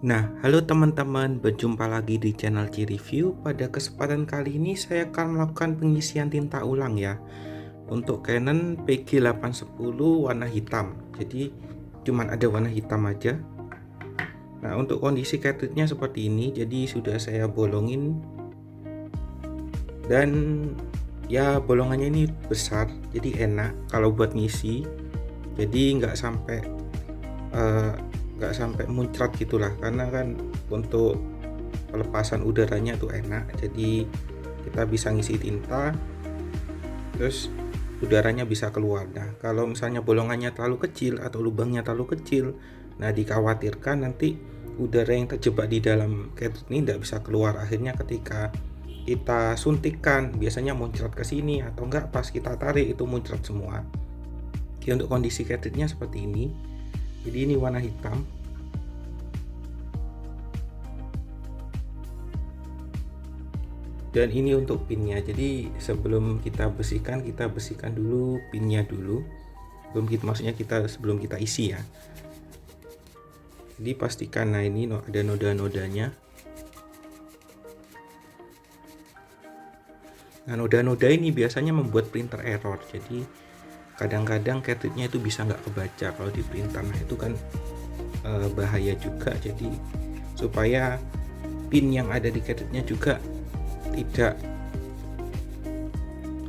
Nah, halo teman-teman, berjumpa lagi di channel C-Review. Pada kesempatan kali ini saya akan melakukan pengisian tinta ulang ya untuk Canon PG810 warna hitam. Jadi cuman ada warna hitam aja. Nah, untuk kondisi cartridge-nya seperti ini. Jadi sudah saya bolongin dan ya bolongannya ini besar, jadi enak kalau buat ngisi. Jadi nggak sampai muncrat gitulah, karena kan untuk pelepasan udaranya tuh enak, jadi kita bisa ngisi tinta terus udaranya bisa keluar. Nah, kalau misalnya bolongannya terlalu kecil atau lubangnya terlalu kecil, nah dikhawatirkan nanti udara yang terjebak di dalam cartridge ini tidak bisa keluar. Akhirnya ketika kita suntikkan biasanya muncrat ke sini, atau enggak pas kita tarik itu muncrat semua. Jadi untuk kondisi cartridge-nya seperti ini. Jadi ini warna hitam. Dan ini untuk pinnya. Jadi sebelum kita bersihkan dulu pinnya dulu. Sebelum kita isi ya. Jadi pastikan, nah ini ada noda-nodanya. Nah, noda-noda ini biasanya membuat printer error. Jadi kadang-kadang cartridge-nya itu bisa nggak kebaca kalau di printer. Nah, itu kan bahaya juga. Jadi supaya pin yang ada di cartridge-nya juga tidak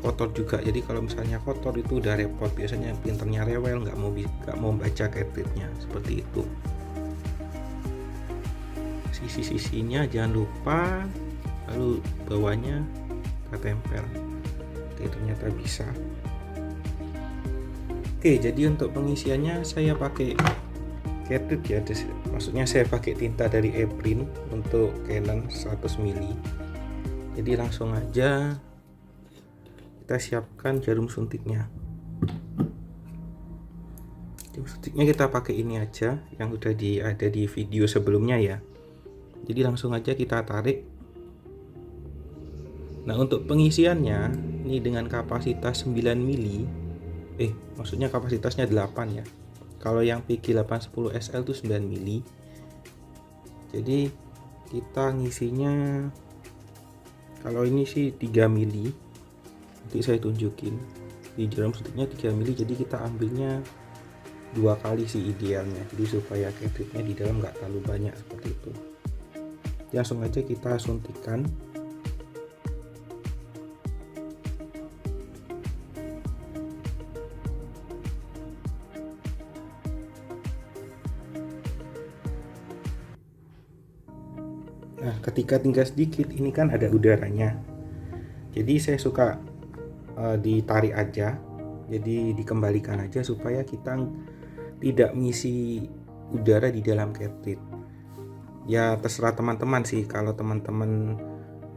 kotor juga. Jadi kalau misalnya kotor itu udah repot, biasanya printernya rewel, nggak mau baca cartridge-nya seperti itu. Sisi-sisinya jangan lupa, lalu bawahnya kita tempel. Oke, ternyata bisa. Oke, jadi untuk pengisiannya saya pakai cartridge ya, maksudnya saya pakai tinta dari ePrint untuk Canon 100 mili. Jadi langsung aja kita siapkan jarum suntiknya. Jarum suntiknya kita pakai ini aja yang udah ada di video sebelumnya ya. Jadi langsung aja kita tarik. Nah, untuk pengisiannya ini dengan kapasitas 9 mili. Maksudnya kapasitasnya 8 ya. Kalau yang PG810 SL itu 9 mili. Jadi kita ngisinya, kalau ini sih 3 mili. Nanti saya tunjukin di jarum suntiknya 3 mili. Jadi kita ambilnya 2 kali sih idealnya. Jadi supaya cartridge-nya di dalam nggak terlalu banyak seperti itu. Langsung aja kita suntikkan. Nah, ketika tinggal sedikit ini kan ada udaranya. Jadi saya suka ditarik aja. Jadi dikembalikan aja supaya kita tidak mengisi udara di dalam cartridge. Ya terserah teman-teman sih, kalau teman-teman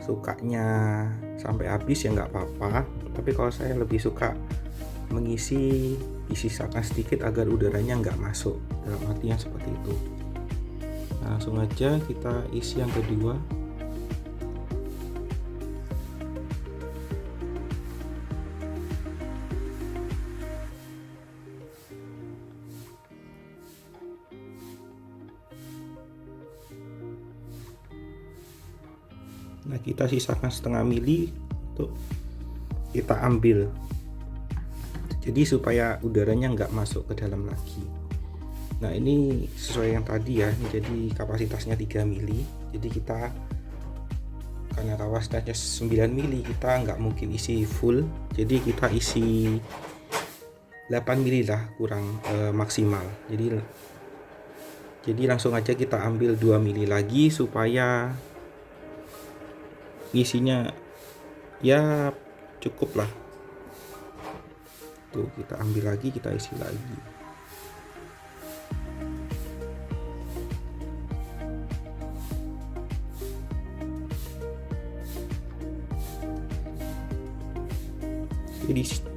sukanya sampai habis ya nggak apa-apa. Tapi kalau saya lebih suka mengisi, disisakan sedikit agar udaranya nggak masuk, dalam artian seperti itu. Nah, langsung aja kita isi yang kedua. Nah, kita sisakan setengah mili untuk kita ambil. Jadi supaya udaranya nggak masuk ke dalam lagi. Nah, ini sesuai yang tadi ya. Jadi kapasitasnya 3 mili. Jadi kita, karena kapasitasnya 9 mili, kita nggak mungkin isi full. Jadi kita isi 8 mili lah, kurang maksimal. Jadi langsung aja kita ambil 2 mili lagi supaya isinya ya cukup lah. Tuh, kita ambil lagi, kita isi lagi.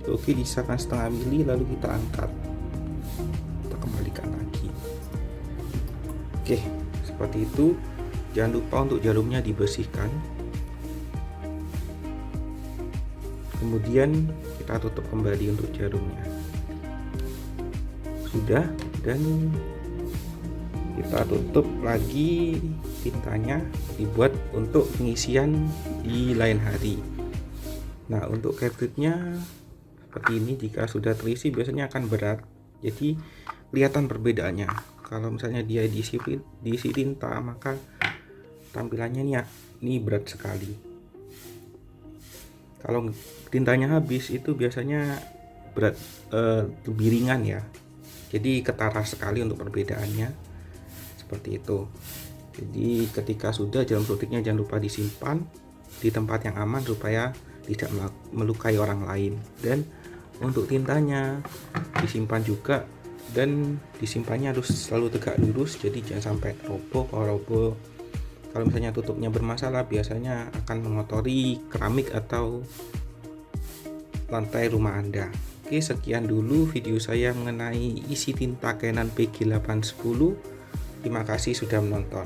Oke, disisakan setengah mili, lalu kita angkat, kita kembalikan lagi. Oke, seperti itu. Jangan lupa untuk jarumnya dibersihkan. Kemudian kita tutup kembali untuk jarumnya. Sudah, dan Kita tutup lagi tintanya, dibuat untuk pengisian di lain hari. Nah, untuk cartridge-nya seperti ini, jika sudah terisi biasanya akan berat, jadi kelihatan perbedaannya. Kalau misalnya dia diisi tinta, maka tampilannya ini berat sekali. Kalau tintanya habis itu biasanya berat, lebih ringan ya. Jadi ketara sekali untuk perbedaannya seperti itu. Jadi ketika sudah, jarum suntiknya jangan lupa disimpan di tempat yang aman supaya tidak melukai orang lain. Dan untuk tintanya disimpan juga, dan disimpannya harus selalu tegak lurus, jadi jangan sampai roboh. Kalau misalnya tutupnya bermasalah, biasanya akan mengotori keramik atau lantai rumah Anda. Oke, sekian dulu video saya mengenai isi tinta Canon PG810. Terima kasih sudah menonton.